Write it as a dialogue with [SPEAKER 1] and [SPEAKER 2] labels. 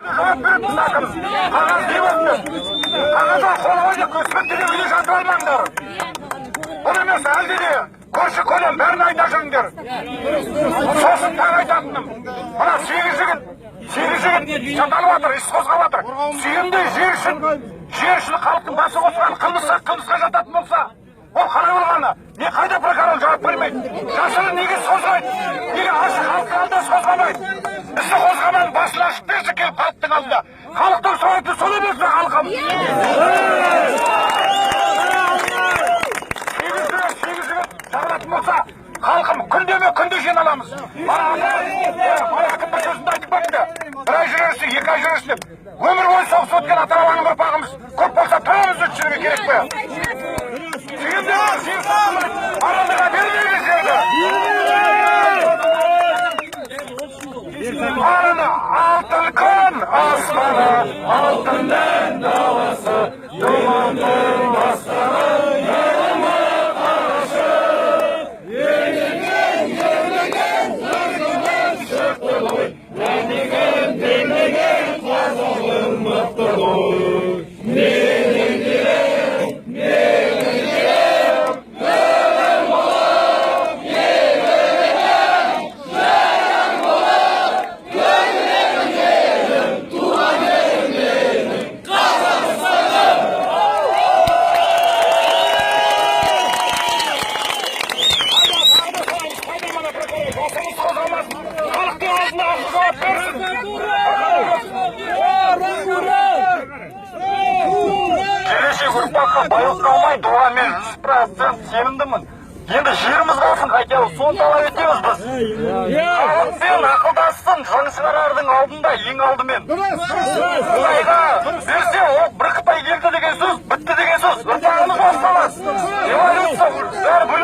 [SPEAKER 1] Cevap verin bakın. Kağız değil olmuyor. Kağıza kolayca kısmet dedi öyle şartı almanlar. Onu mesela dedi. Koşu kolum ben aydaşım der. Sosun tağ aydatınım. Bana Seyirci çatalı batır, iskoska batır. Suyundu жершіл халықтың басы қосқан қылмысқа жататын болса, ол қалай болғаны? Не қайда прокурор жауап бермейді? Жасырын неге созбайды? Неге ашық халықтың алдында созғамайды? Істі қозғамайды, басын ашып берші келіп халықтың алдында. Халықтың советі солай берсін халқым. Сегіз жағылатын болса, халқым күнде жиналамыз. Баяқында сөзінде айтып кетті. Bir ay жүрерсің, 2 ay жүрерсің деп. Өмір бойы соғыс өткен ата-бабаның ұрпағымыз көп болса тоғыз өтшілігі керек пе? Аралыға бермейміз жерді. Арыны алтын күн аспаны, алтыннан даласы, думанның бастары, елімі қарашы. Ерлеген, ерлеген шықты ғой, демеген қазағым мықты ғой. Байылсаумай дуамен 100% сенімдімін. Енді жеріміз қалсын қайтеміз, соны талап етеміз біз. Халықпен ақылдассын, жаңсығарардың алдында ең алдымен.